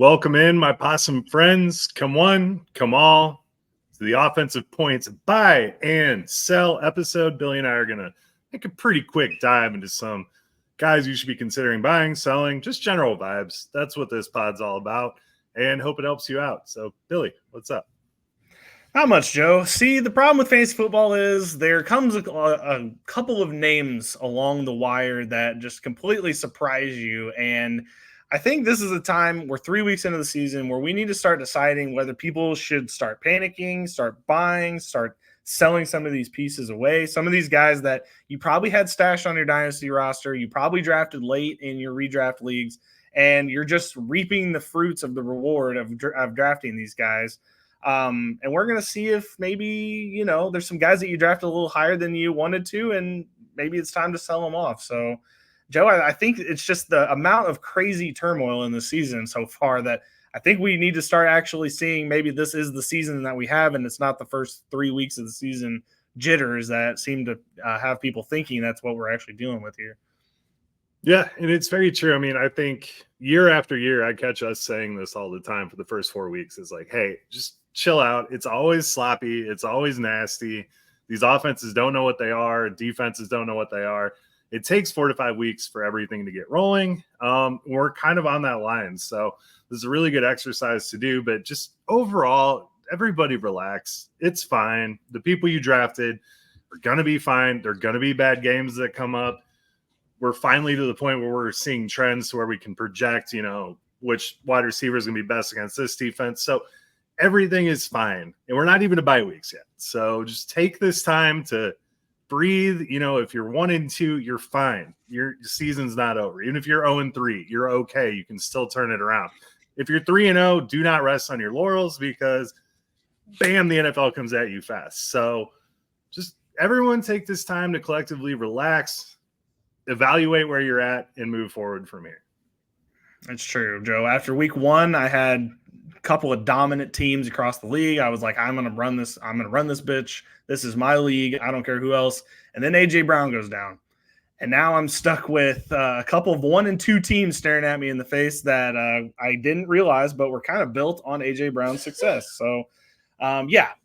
Welcome in, my possum friends. Come one, come all to the offensive points buy and sell episode. Billy and I are going to make a pretty quick dive into some guys you should be considering buying, selling, just general vibes. That's what this pod's all about, and hope it helps you out. So, Billy, what's up? Not much, Joe. See, the problem with fantasy football is there comes a couple of names along the wire that just completely surprise you. And I think this is a time we're 3 weeks into the season where we need to start deciding whether people should start panicking, start buying, start selling some of these pieces away. Some of these guys that you probably had stashed on your dynasty roster, you probably drafted late in your redraft leagues, and you're just reaping the fruits of the reward of drafting these guys. And we're going to see if maybe, there's some guys that you drafted a little higher than you wanted to, and maybe it's time to sell them off. So, Joe, I think it's just the amount of crazy turmoil in the season so far that I think we need to start actually seeing maybe this is the season that we have, and it's not the first 3 weeks of the season jitters that seem to have people thinking that's what we're actually dealing with here. Yeah, and it's very true. I mean, I think year after year, I catch us saying this all the time for the first 4 weeks. It's like, hey, just chill out. It's always sloppy. It's always nasty. These offenses don't know what they are. Defenses don't know what they are. It takes 4 to 5 weeks for everything to get rolling. We're kind of on that line. So this is a really good exercise to do. But just overall, everybody relax. It's fine. The people you drafted are going to be fine. There are going to be bad games that come up. We're finally to the point where we're seeing trends where we can project, which wide receiver is going to be best against this defense. So everything is fine. And we're not even to bye weeks yet. So just take this time to breathe. If you're 1-2, you're fine. Your season's not over. Even if you're 0-3, you're okay. You can still turn it around. If you're 3-0, do not rest on your laurels because bam, the NFL comes at you fast. So just everyone take this time to collectively relax, evaluate where you're at, and move forward from here. That's true, Joe. After week 1, I had a couple of dominant teams across the league. I was like, I'm going to run this. I'm going to run this bitch. This is my league. I don't care who else. And then A.J. Brown goes down. And now I'm stuck with a couple of 1 and 2 teams staring at me in the face that I didn't realize, but were kind of built on A.J. Brown's success. So,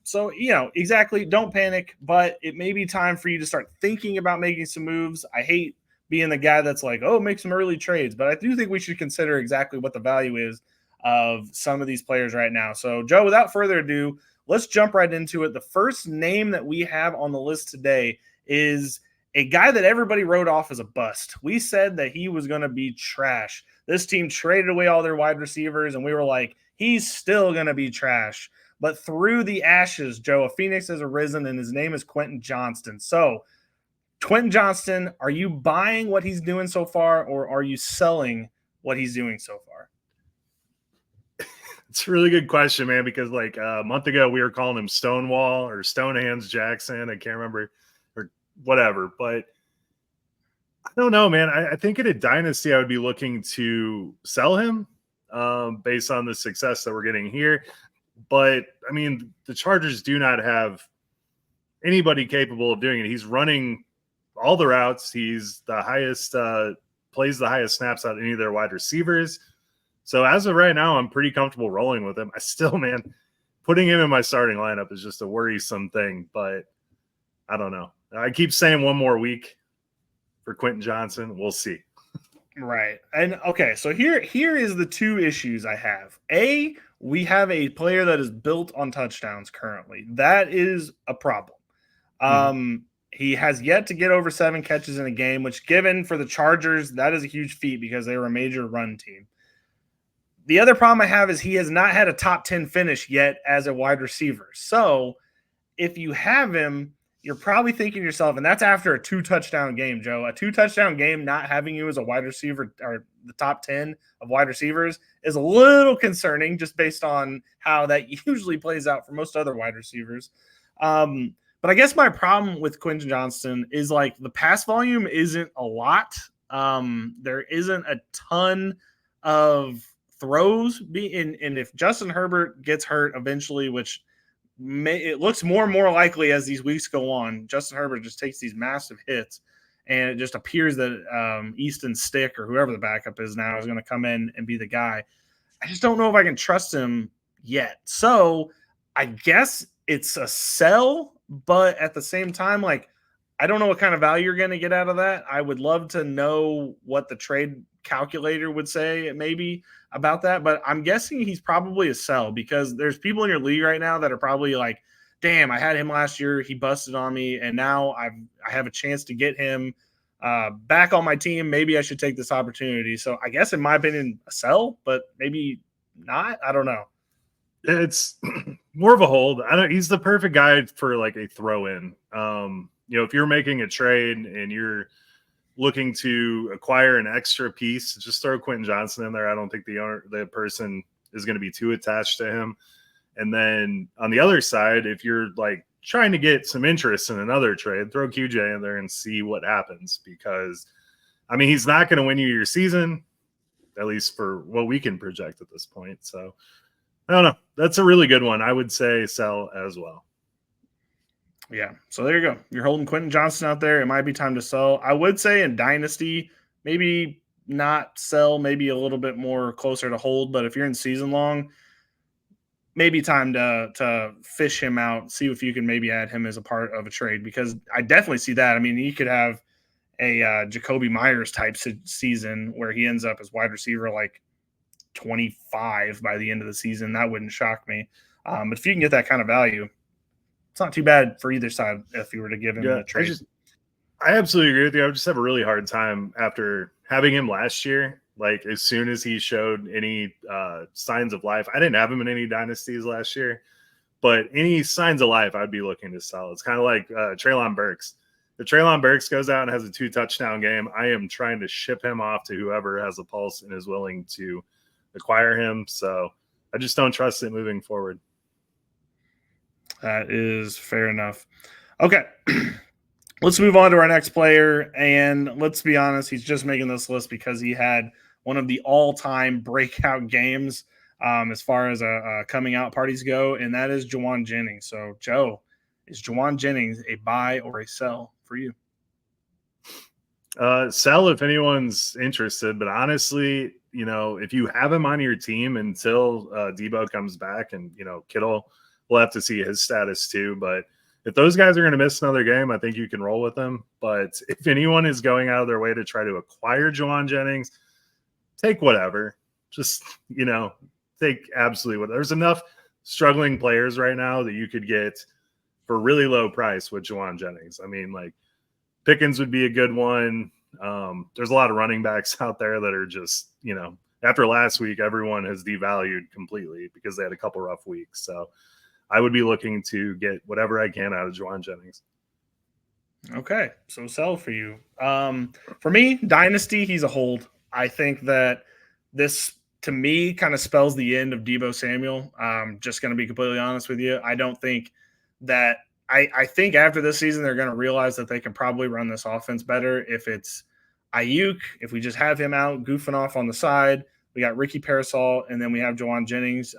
So, exactly. Don't panic, but it may be time for you to start thinking about making some moves. I hate being the guy that's like, oh, make some early trades. But I do think we should consider exactly what the value is of some of these players right now. So, Joe, without further ado, let's jump right into it. The first name that we have on the list today is a guy that everybody wrote off as a bust. We said that he was going to be trash. This team traded away all their wide receivers, and we were like, he's still going to be trash. But through the ashes, Joe, a phoenix has arisen, and his name is Quentin Johnston. So, Quentin Johnston, are you buying what he's doing so far, or are you selling what he's doing so far? It's a really good question, man, because like a month ago we were calling him Stonewall or Stonehands Jackson. I can't remember or whatever, but I don't know, man. I think in a dynasty I would be looking to sell him based on the success that we're getting here. But I mean, the Chargers do not have anybody capable of doing it. He's running all the routes. He's the highest, plays the highest snaps out of any of their wide receivers. So as of right now, I'm pretty comfortable rolling with him. I still, man, putting him in my starting lineup is just a worrisome thing, but I don't know. I keep saying 1 more week for Quentin Johnston. We'll see. Right. And okay, so here is the 2 issues I have. A, we have a player that is built on touchdowns currently. That is a problem. He has yet to get over 7 catches in a game, which given for the Chargers, that is a huge feat because they were a major run team. The other problem I have is he has not had a top 10 finish yet as a wide receiver. So if you have him, you're probably thinking to yourself, and that's after a 2-touchdown game, Joe. A 2-touchdown game, not having you as a wide receiver or the top 10 of wide receivers is a little concerning just based on how that usually plays out for most other wide receivers. But I guess my problem with Quentin Johnston is like the pass volume isn't a lot. There isn't a ton of throws. And if Justin Herbert gets hurt eventually, which it looks more and more likely as these weeks go on, Justin Herbert just takes these massive hits, and it just appears that Easton Stick or whoever the backup is now is going to come in and be the guy. I just don't know if I can trust him yet. So I guess it's a sell, but at the same time, like, I don't know what kind of value you're going to get out of that. I would love to know what the trade calculator would say maybe about that, but I'm guessing he's probably a sell because there's people in your league right now that are probably like, damn, I had him last year. He busted on me. And now I have a chance to get him back on my team. Maybe I should take this opportunity. So I guess in my opinion, a sell, but maybe not. I don't know. It's more of a hold. He's the perfect guy for like a throw in. If you're making a trade and you're looking to acquire an extra piece, just throw Quentin Johnston in there. I don't think the person is going to be too attached to him. And then on the other side, if you're like trying to get some interest in another trade, throw QJ in there and see what happens. Because, I mean, he's not going to win you your season, at least for what we can project at this point. So, I don't know. That's a really good one. I would say sell as well. Yeah. So there you go. You're holding Quentin Johnston out there. It might be time to sell. I would say in Dynasty, maybe not sell, maybe a little bit more closer to hold. But if you're in season long, maybe time to fish him out, see if you can maybe add him as a part of a trade, because I definitely see that. I mean, you could have a Jacoby Myers type season where he ends up as wide receiver like 25 by the end of the season. That wouldn't shock me. But if you can get that kind of value, it's not too bad for either side if you were to give him a trade. I absolutely agree with you. I would just have a really hard time after having him last year. Like, as soon as he showed any signs of life, I didn't have him in any dynasties last year, but any signs of life, I'd be looking to sell. It's kind of like Treylon Burks. If Treylon Burks goes out and has a 2-touchdown game, I am trying to ship him off to whoever has a pulse and is willing to acquire him. So I just don't trust it moving forward. That is fair enough. Okay. Let's move on to our next player. And let's be honest, he's just making this list because he had one of the all-time breakout games as far as coming out parties go, and that is Jauan Jennings. So, Joe, is Jauan Jennings a buy or a sell for you? Sell if anyone's interested, but honestly, if you have him on your team until Debo comes back, and Kittle, we'll have to see his status too. But if those guys are going to miss another game, I think you can roll with them. But if anyone is going out of their way to try to acquire Jauan Jennings, take whatever. Just take absolutely whatever. There's enough struggling players right now that you could get for really low price with Jauan Jennings. I mean, like, Pickens would be a good one. There's a lot of running backs out there that are just, after last week, everyone has devalued completely because they had a couple rough weeks. So I would be looking to get whatever I can out of Jauan Jennings. Okay, so sell for you. For me, Dynasty, he's a hold. I think that this, to me, kind of spells the end of Deebo Samuel. Just going to be completely honest with you. I don't think that I think after this season, they're going to realize that they can probably run this offense better if it's Ayuk, if we just have him out goofing off on the side. We got Ricky Parasol, and then we have Jauan Jennings.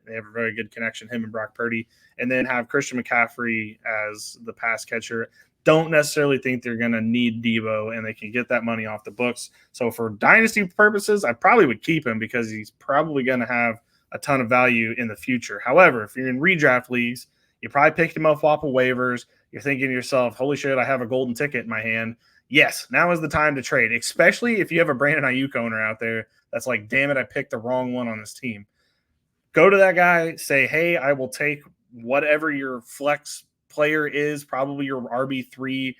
They have a very good connection, him and Brock Purdy, and then have Christian McCaffrey as the pass catcher. Don't necessarily think they're going to need Deebo, and they can get that money off the books. So for dynasty purposes, I probably would keep him because he's probably going to have a ton of value in the future. However, if you're in redraft leagues, you probably picked him up off of waivers. You're thinking to yourself, holy shit, I have a golden ticket in my hand. Yes, now is the time to trade, especially if you have a Brandon Ayuk owner out there that's like, damn it, I picked the wrong one on this team. Go to that guy, say, hey, I will take whatever your flex player is, probably your RB3,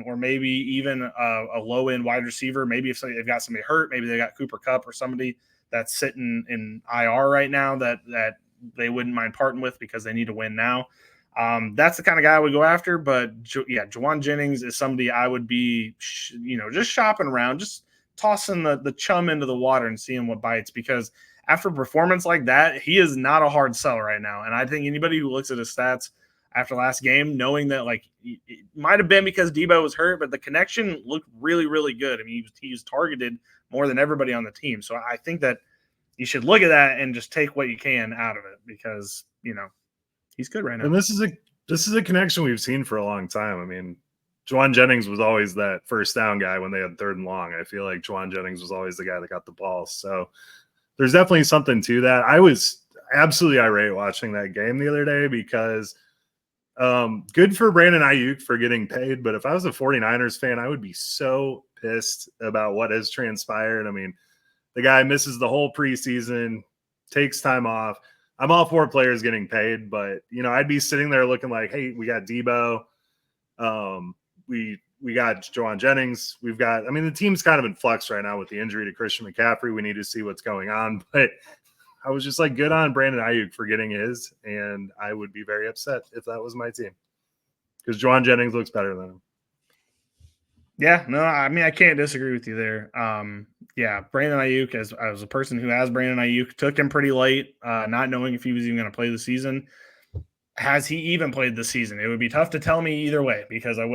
or maybe even a low-end wide receiver. Maybe if they've got somebody hurt, maybe they got Cooper Kupp or somebody that's sitting in IR right now that they wouldn't mind parting with because they need to win now. That's the kind of guy I would go after. But, Jauan Jennings is somebody I would be, just shopping around, just tossing the chum into the water and seeing what bites, because after a performance like that, he is not a hard sell right now. And I think anybody who looks at his stats after last game, knowing that, like, it might have been because Debo was hurt, but the connection looked really, really good. I mean, he was targeted more than everybody on the team. So I think that you should look at that and just take what you can out of it because, he's good right now. And this is a connection we've seen for a long time. I mean, Jauan Jennings was always that first down guy when they had 3rd and long. I feel like Jauan Jennings was always the guy that got the ball. So there's definitely something to that. I was absolutely irate watching that game the other day because good for Brandon Ayuk for getting paid. But if I was a 49ers fan, I would be so pissed about what has transpired. I mean, the guy misses the whole preseason, takes time off. I'm all for players getting paid, but I'd be sitting there looking like, hey, we got Debo, we got Jauan Jennings, the team's kind of in flux right now with the injury to Christian McCaffrey. We need to see what's going on, but I was just like, good on Brandon Ayuk for getting his, and I would be very upset if that was my team because Jauan Jennings looks better than him. Yeah, no, I can't disagree with you there. Brandon Ayuk, as a person who has Brandon Ayuk, took him pretty late, not knowing if he was even going to play the season. Has he even played the season? It would be tough to tell me either way because I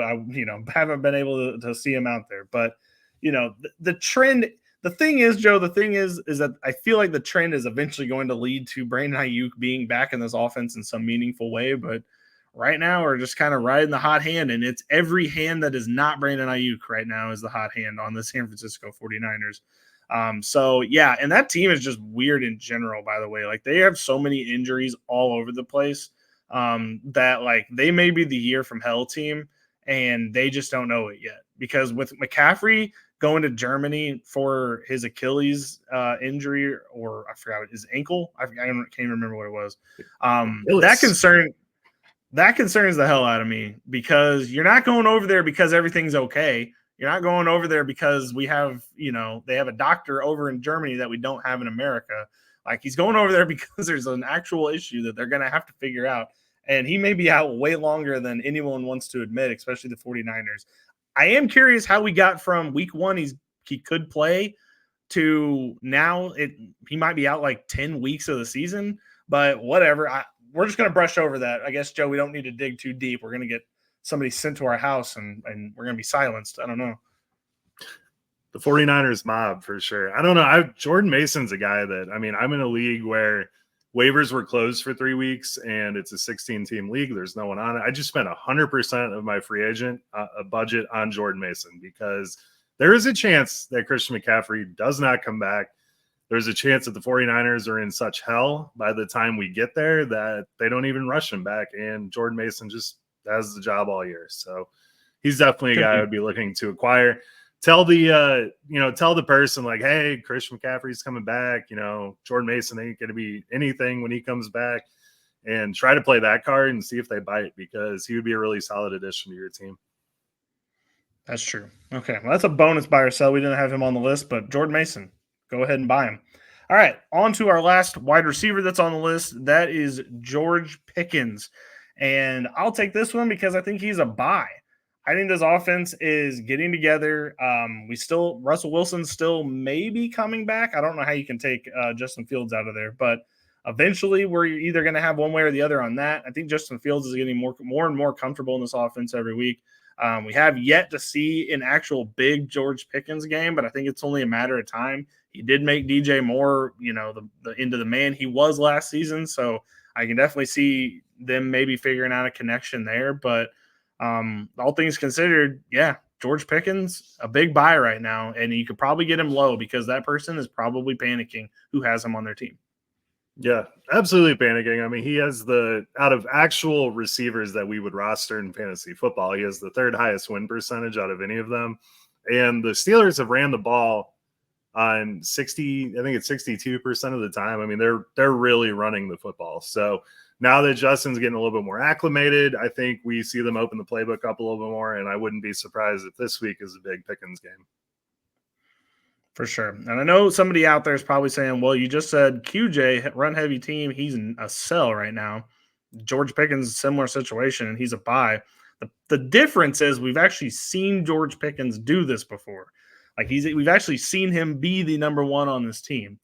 haven't been able to see him out there. But the trend. The thing is, Joe, is that I feel like the trend is eventually going to lead to Brandon Ayuk being back in this offense in some meaningful way. But right now we're just kind of riding the hot hand, and it's every hand that is not Brandon Ayuk right now is the hot hand on the San Francisco 49ers. And that team is just weird in general, by the way. Like, they have so many injuries all over the place that, like, they may be the year from hell team, and they just don't know it yet. Because with McCaffrey going to Germany for his Achilles injury, or I forgot his ankle. I can't remember what it was. That concerns the hell out of me because you're not going over there because everything's okay. You're not going over there because we have, they have a doctor over in Germany that we don't have in America. Like, he's going over there because there's an actual issue that they're going to have to figure out. And he may be out way longer than anyone wants to admit, especially the 49ers. I am curious how we got from week one, he could play, to now he might be out like 10 weeks of the season, but whatever. We're just going to brush over that. I guess, Joe, we don't need to dig too deep. We're going to get somebody sent to our house and we're going to be silenced. I don't know. The 49ers mob for sure. I don't know. Jordan Mason's a guy that, I'm in a league where waivers were closed for 3 weeks and it's a 16-team league. There's no one on it. I just spent 100% of my free agent budget on Jordan Mason because there is a chance that Christian McCaffrey does not come back. There's a chance that the 49ers are in such hell by the time we get there that they don't even rush him back. And Jordan Mason just has the job all year. So he's definitely a guy I would be looking to acquire. Tell the person like, hey, Christian McCaffrey's coming back. Jordan Mason ain't going to be anything when he comes back, and try to play that card and see if they bite because he would be a really solid addition to your team. That's true. Okay. Well, that's a bonus buy or sell. We didn't have him on the list, but Jordan Mason, go ahead and buy him. All right. On to our last wide receiver that's on the list. That is George Pickens. And I'll take this one because I think he's a buy. I think this offense is getting together. Russell Wilson's still maybe coming back. I don't know how you can take Justin Fields out of there, but eventually we're either going to have one way or the other on that. I think Justin Fields is getting more and more comfortable in this offense every week. We have yet to see an actual big George Pickens game, but I think it's only a matter of time. He did make DJ Moore, into the man he was last season. So I can definitely see them maybe figuring out a connection there, but all things considered, yeah, George Pickens, a big buy right now, and you could probably get him low because that person is probably panicking who has him on their team. Yeah, absolutely panicking. He has out of actual receivers that we would roster in fantasy football, he has the third highest win percentage out of any of them. And the Steelers have ran the ball on 62% of the time. They're really running the football. So now that Justin's getting a little bit more acclimated, I think we see them open the playbook up a little bit more, and I wouldn't be surprised if this week is a big Pickens game. For sure. And I know somebody out there is probably saying, well, you just said QJ, run-heavy team, he's a sell right now. George Pickens, similar situation, and he's a buy. The difference is we've actually seen George Pickens do this before. Like, we've actually seen him be the number one on this team.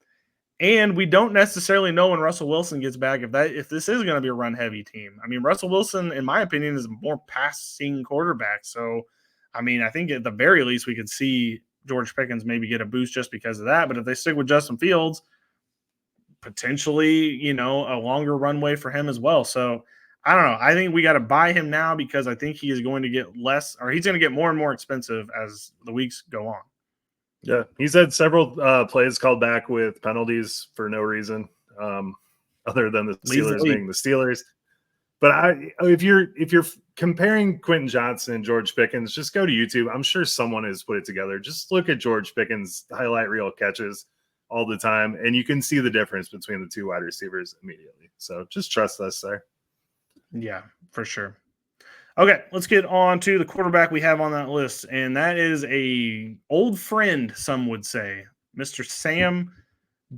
And we don't necessarily know when Russell Wilson gets back if this is going to be a run-heavy team. Russell Wilson, in my opinion, is a more passing quarterback. So, I think at the very least we could see George Pickens maybe get a boost just because of that. But if they stick with Justin Fields, potentially, a longer runway for him as well. So, I don't know. I think we got to buy him now because I think he is going to get less, or he's going to get more and more expensive as the weeks go on. Yeah, he's had several plays called back with penalties for no reason, other than the Steelers being the Steelers. But if you're comparing Quentin Johnston and George Pickens, just go to YouTube. I'm sure someone has put it together. Just look at George Pickens' highlight reel catches all the time, and you can see the difference between the two wide receivers immediately. So just trust us there. Yeah, for sure. Okay, let's get on to the quarterback we have on that list, and that is a old friend, some would say, Mr. Sam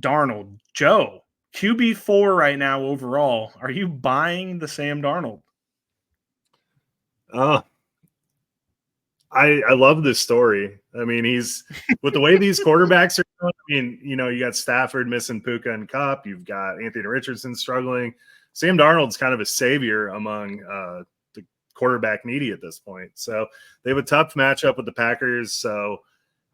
Darnold. Joe, QB4 right now overall. Are you buying the Sam Darnold? I love this story. I mean, he's with the way these quarterbacks are going. I mean, you got Stafford missing Puka and Cup. You've got Anthony Richardson struggling. Sam Darnold's kind of a savior among the quarterback needy at this point. So they have a tough matchup with the Packers. So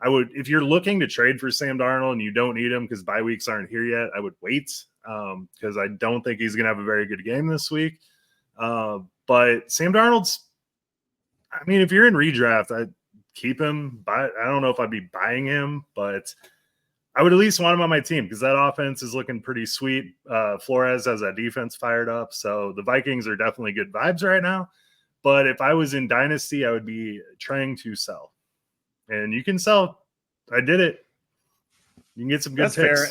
I would, if you're looking to trade for Sam Darnold and you don't need him because bye weeks aren't here yet, I would wait because I don't think he's going to have a very good game this week. But Sam Darnold's, I mean, if you're in redraft, I'd keep him. I don't know if I'd be buying him, but I would at least want him on my team because that offense is looking pretty sweet. Flores has that defense fired up. So the Vikings are definitely good vibes right now. But if I was in Dynasty, I would be trying to sell. And you can sell. I did it. You can get some good picks. Fair.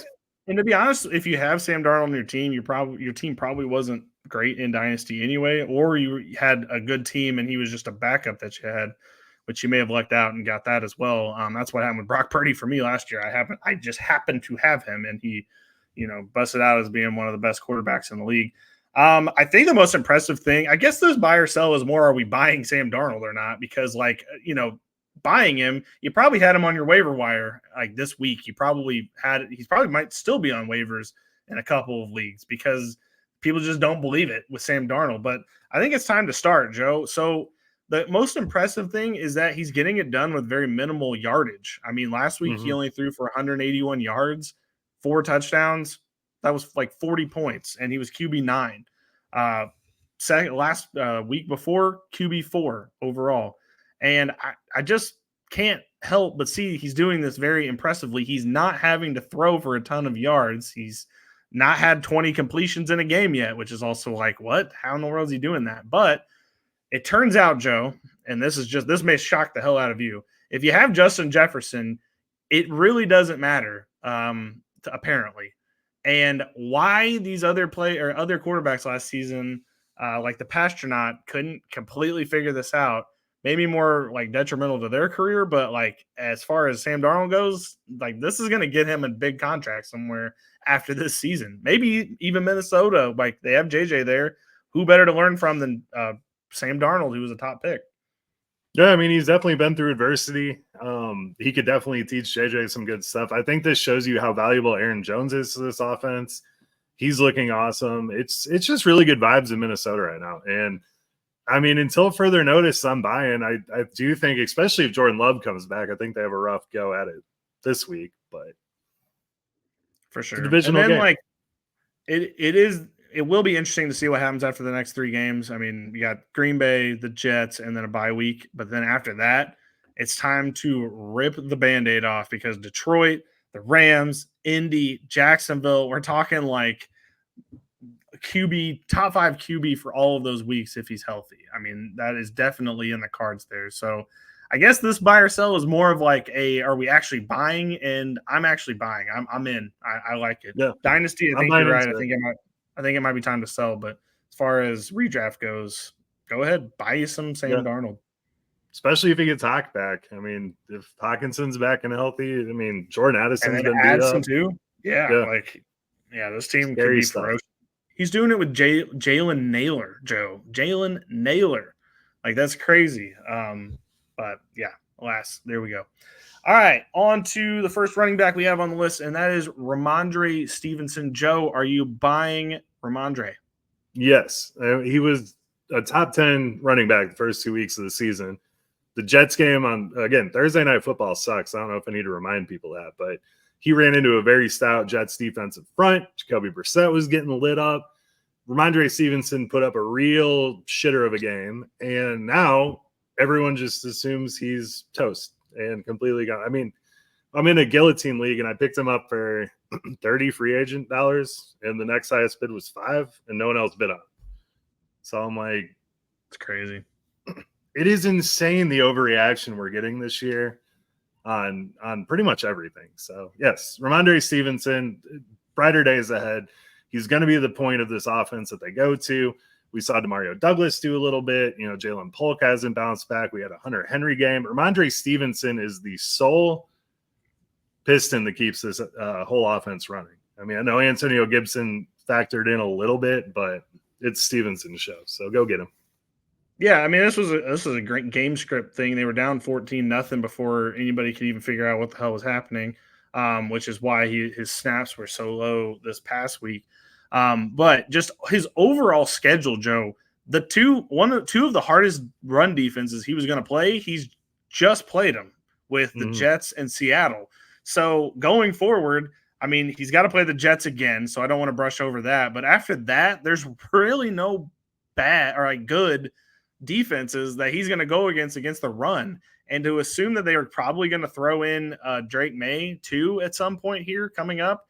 And to be honest, if you have Sam Darnold on your team, your team probably wasn't great in Dynasty anyway, or you had a good team and he was just a backup that you had, which you may have lucked out and got that as well. That's what happened with Brock Purdy for me last year. I just happened to have him, and he, busted out as being one of the best quarterbacks in the league. I think the most impressive thing, I guess this buy or sell is more, are we buying Sam Darnold or not? Because buying him, you probably had him on your waiver wire like this week. He's probably might still be on waivers in a couple of leagues because people just don't believe it with Sam Darnold. But I think it's time to start, Joe. So the most impressive thing is that he's getting it done with very minimal yardage. I mean, last week he only threw for 181 yards, 4 touchdowns. That was like 40 points, and he was QB9. Last week before, QB4 overall. And I just can't help but see he's doing this very impressively. He's not having to throw for a ton of yards. He's not had 20 completions in a game yet, which is also like, what? How in the world is he doing that? But it turns out, Joe, and this may shock the hell out of you. If you have Justin Jefferson, it really doesn't matter, apparently. And why these other quarterbacks last season, like the Pastronaut, couldn't completely figure this out. Maybe more like detrimental to their career, but like as far as Sam Darnold goes, like this is going to get him a big contract somewhere after this season. Maybe even Minnesota, like they have JJ there. Who better to learn from than Sam Darnold, who was a top pick? Yeah, I mean, he's definitely been through adversity. He could definitely teach JJ some good stuff. I think this shows you how valuable Aaron Jones is to this offense. He's looking awesome. It's just really good vibes in Minnesota right now. And I mean, until further notice, I'm buying. I do think, especially if Jordan Love comes back, I think they have a rough go at it this week. But for sure, divisional and then game. It will be interesting to see what happens after the next 3 games. I mean, you got Green Bay, the Jets, and then a bye week. But then after that, it's time to rip the Band-Aid off because Detroit, the Rams, Indy, Jacksonville, we're talking like QB, top 5 QB for all of those weeks if he's healthy. I mean, that is definitely in the cards there. So I guess this buy or sell is more of like are we actually buying? And I'm actually buying. I'm in. I like it. Yeah. Dynasty, I think you're right. I think it might be time to sell. But as far as redraft goes, go ahead, buy you some Sam Darnold. Especially if he gets Hawk back. I mean, if Hawkinson's back and healthy, I mean, Jordan Addison's been beat up too. Yeah, this team could be ferocious. He's doing it with Jalen Nailor, Joe. Jalen Nailor. Like, that's crazy. But, yeah, alas, there we go. All right, on to the first running back we have on the list, and that is Rhamondre Stevenson. Joe, are you buying Rhamondre? Yes. He was a top 10 running back the first 2 weeks of the season. The Jets game on, again, Thursday Night Football sucks. I don't know if I need to remind people that, but he ran into a very stout Jets defensive front. Jacoby Brissett was getting lit up. Rhamondre Stevenson put up a real shitter of a game, and now everyone just assumes he's toast and completely gone. I mean, I'm in a guillotine league, and I picked him up for 30 free agent dollars, and the next highest bid was 5, and no one else bid on it. So I'm like, it's crazy. It is insane the overreaction we're getting this year on pretty much everything. So yes, Rhamondre Stevenson, brighter days ahead. He's going to be the point of this offense that they go to. We saw Demario Douglas do a little bit. You know, Jalen Polk hasn't bounced back. We had a Hunter Henry game. Rhamondre Stevenson is the sole piston that keeps this whole offense running. I mean, I know Antonio Gibson factored in a little bit, but it's Stevenson's show. So go get him. Yeah, I mean, this was a great game script thing. They were down 14-0 before anybody could even figure out what the hell was happening, which is why his snaps were so low this past week. But just his overall schedule, Joe, two of the hardest run defenses he was going to play, he's just played them with the Jets and Seattle. So going forward, I mean, he's got to play the Jets again, so I don't want to brush over that. But after that, there's really no bad or like good defenses that he's going to go against the run. And to assume that they are probably going to throw in Drake May too at some point here coming up.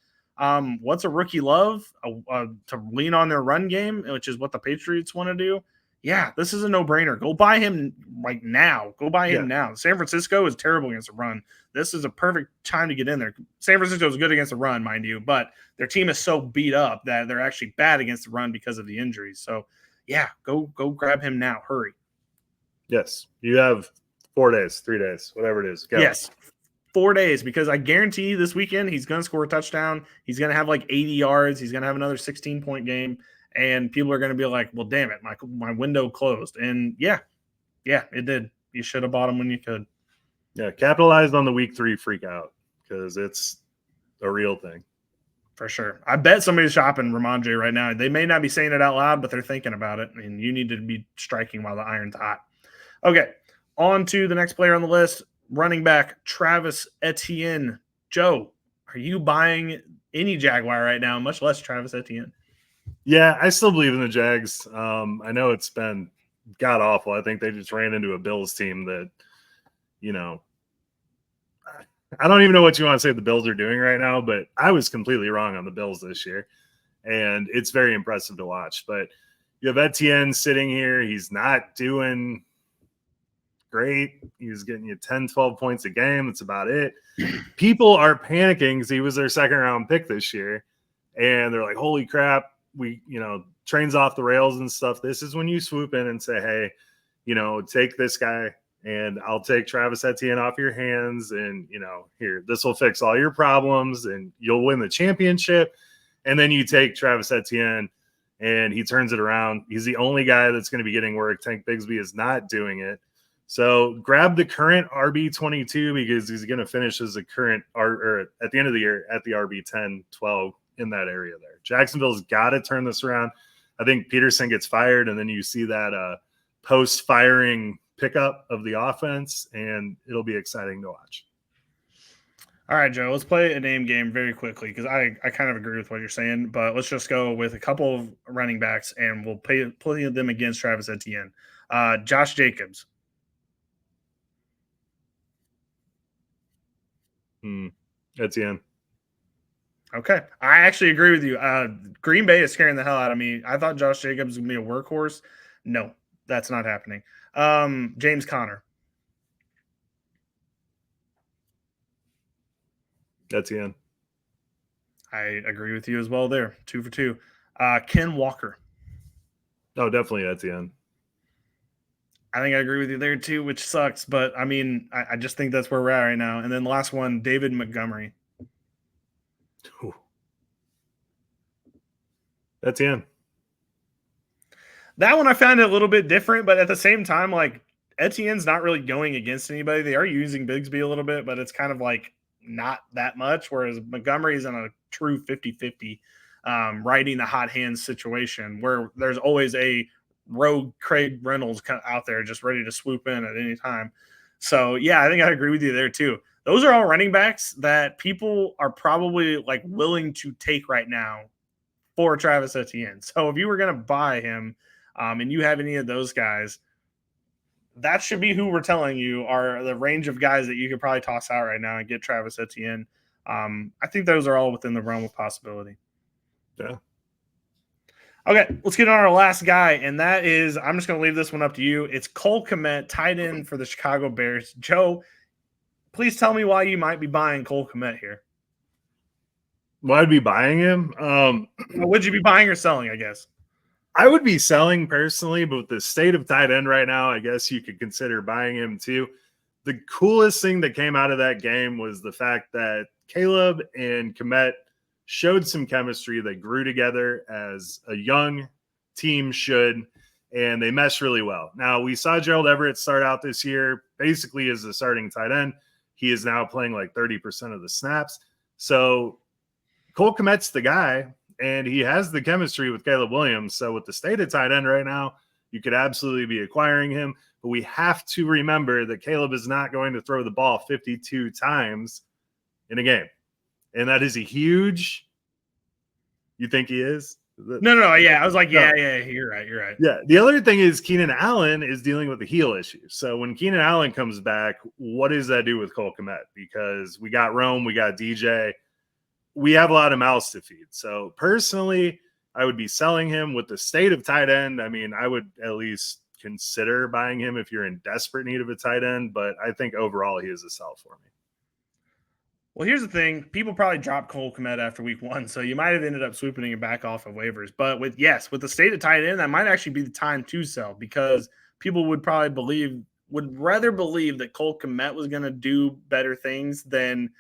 What's a rookie love to lean on their run game, which is what the Patriots want to do. Yeah, this is a no-brainer. Go buy him like now. Go buy him now. San Francisco is terrible against the run. This is a perfect time to get in there. San Francisco is good against the run, mind you, but their team is so beat up that they're actually bad against the run because of the injuries. So, yeah, go grab him now. Hurry. Yes, you have 4 days, 3 days, whatever it is. Go. Yes, 4 days, because I guarantee this weekend he's going to score a touchdown. He's going to have like 80 yards. He's going to have another 16-point game. And people are going to be like, well, damn it, my window closed. And yeah, it did. You should have bought him when you could. Yeah, capitalized on the week 3 freak out because it's a real thing. For sure. I bet somebody's shopping Rhamondre right now. They may not be saying it out loud, but they're thinking about it. And you need to be striking while the iron's hot. Okay, on to the next player on the list, running back Travis Etienne. Joe, are you buying any Jaguar right now, much less Travis Etienne? Yeah, I still believe in the Jags. I know it's been god awful. I think they just ran into a Bills team that, you know, I don't even know what you want to say the Bills are doing right now, but I was completely wrong on the Bills this year. And it's very impressive to watch. But you have Etienne sitting here. He's not doing great. He's getting you 10, 12 points a game. That's about it. People are panicking because he was their second-round pick this year. And they're like, holy crap. Trains off the rails and stuff. This is when you swoop in and say, hey, take this guy and I'll take Travis Etienne off your hands. And, here, this will fix all your problems and you'll win the championship. And then you take Travis Etienne and he turns it around. He's the only guy that's going to be getting work. Tank Bigsby is not doing it. So grab the current RB22 because he's going to finish as a current or at the end of the year at the RB 10, 12 in that area there. Jacksonville's got to turn this around. I think Peterson gets fired, and then you see that post-firing pickup of the offense, and it'll be exciting to watch. All right, Joe, let's play a name game very quickly because I kind of agree with what you're saying, but let's just go with a couple of running backs, and we'll play them against Travis Etienne. Josh Jacobs. Etienne. Okay. I actually agree with you. Green Bay is scaring the hell out of me. I thought Josh Jacobs was going to be a workhorse. No, that's not happening. James Conner. Etienne. I agree with you as well there. 2 for 2. Ken Walker. Oh, definitely Etienne. I think I agree with you there too, which sucks. But, I mean, I just think that's where we're at right now. And then the last one, David Montgomery. Ooh. Etienne. That one I found a little bit different, but at the same time, like Etienne's not really going against anybody. They are using Bigsby a little bit, but it's kind of like not that much. Whereas Montgomery's in a true 50-50, riding the hot hands situation where there's always a rogue Craig Reynolds out there just ready to swoop in at any time. So, yeah, I think I agree with you there too. Those are all running backs that people are probably like willing to take right now for Travis Etienne. So if you were going to buy him and you have any of those guys, that should be who we're telling you are the range of guys that you could probably toss out right now and get Travis Etienne. I think those are all within the realm of possibility. Yeah. Okay, let's get on our last guy, and that is, I'm just going to leave this one up to you. It's Cole Kmet, tight end for the Chicago Bears. Joe, please tell me why you might be buying Cole Kmet here. Why I'd be buying him? Would you be buying or selling, I guess? I would be selling personally, but with the state of tight end right now, I guess you could consider buying him too. The coolest thing that came out of that game was the fact that Caleb and Kmet showed some chemistry. They grew together as a young team should, and they meshed really well. Now, we saw Gerald Everett start out this year basically as a starting tight end. He is now playing like 30% of the snaps. So Cole Kmet's the guy, and he has the chemistry with Caleb Williams. So with the state of tight end right now, you could absolutely be acquiring him. But we have to remember that Caleb is not going to throw the ball 52 times in a game. And that is a huge – you think he is? No. Yeah, I was like, yeah, you're right. Yeah, the other thing is Keenan Allen is dealing with a heel issue. So when Keenan Allen comes back, what does that do with Cole Kmet? Because we got Rome, we got DJ. We have a lot of mouths to feed. So personally, I would be selling him with the state of tight end. I mean, I would at least consider buying him if you're in desperate need of a tight end, but I think overall he is a sell for me. Well, here's the thing. People probably dropped Cole Kmet after week 1, so you might have ended up swooping him back off of waivers. But with the state of tight end, that might actually be the time to sell because people would probably rather believe that Cole Kmet was going to do better things than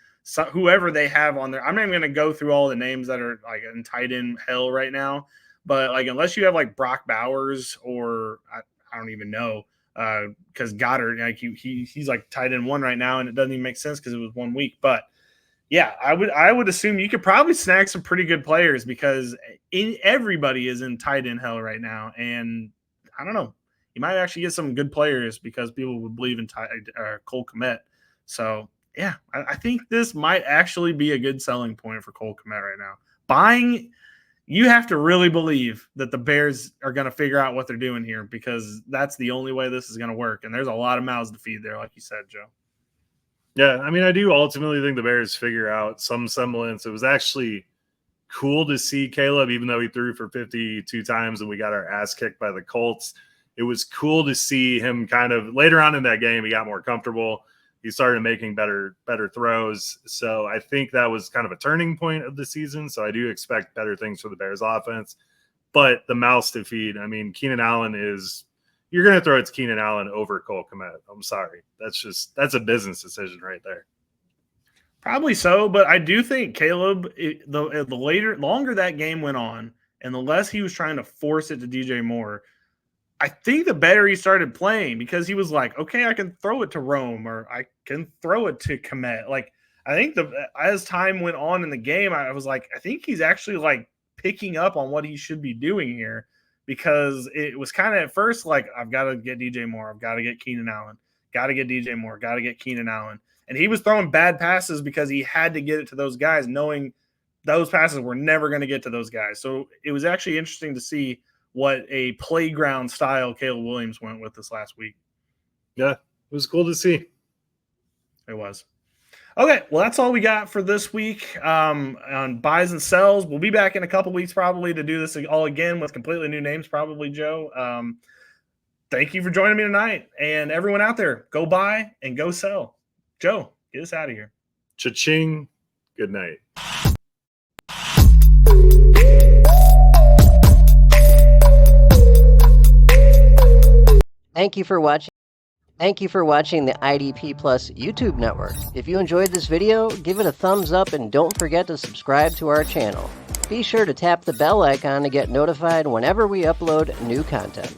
whoever they have on there. I'm not even going to go through all the names that are like in tight end hell right now, but like unless you have like Brock Bowers or I don't even know, because Goddard, like he's like tight end 1 right now, and it doesn't even make sense because it was 1 week. But yeah, I would assume you could probably snag some pretty good players because everybody is in tight end hell right now, and I don't know, you might actually get some good players because people would believe in Cole Kmet. So yeah, I think this might actually be a good selling point for Cole Kmet right now. Buying, you have to really believe that the Bears are going to figure out what they're doing here because that's the only way this is going to work. And there's a lot of mouths to feed there, like you said, Joe. Yeah, I mean, I do ultimately think the Bears figure out some semblance. It was actually cool to see Caleb, even though he threw for 52 times and we got our ass kicked by the Colts. It was cool to see him kind of later on in that game, he got more comfortable. He started making better throws. So I think that was kind of a turning point of the season. So I do expect better things for the Bears offense. But the mouths to feed, I mean, Keenan Allen is – you're going to throw it to Keenan Allen over Cole Kmet. I'm sorry. That's a business decision right there. Probably so, but I do think Caleb, the longer that game went on and the less he was trying to force it to DJ Moore, I think the better he started playing because he was like, okay, I can throw it to Rome or I can throw it to Kmet. Like, I think as time went on in the game, I was like, I think he's actually like picking up on what he should be doing here because it was kind of at first like, I've got to get DJ Moore. I've got to get Keenan Allen. Got to get DJ Moore. Got to get Keenan Allen. And he was throwing bad passes because he had to get it to those guys knowing those passes were never going to get to those guys. So it was actually interesting to see what a playground style Caleb Williams went with this last week. Yeah, it was cool to see. It was. Okay, well, that's all we got for this week on buys and sells. We'll be back in a couple weeks probably to do this all again with completely new names probably, Joe. Thank you for joining me tonight. And everyone out there, go buy and go sell. Joe, get us out of here. Cha-ching. Good night. Thank you for watching the IDP Plus YouTube network. If you enjoyed this video, give it a thumbs up and don't forget to subscribe to our channel. Be sure to tap the bell icon to get notified whenever we upload new content.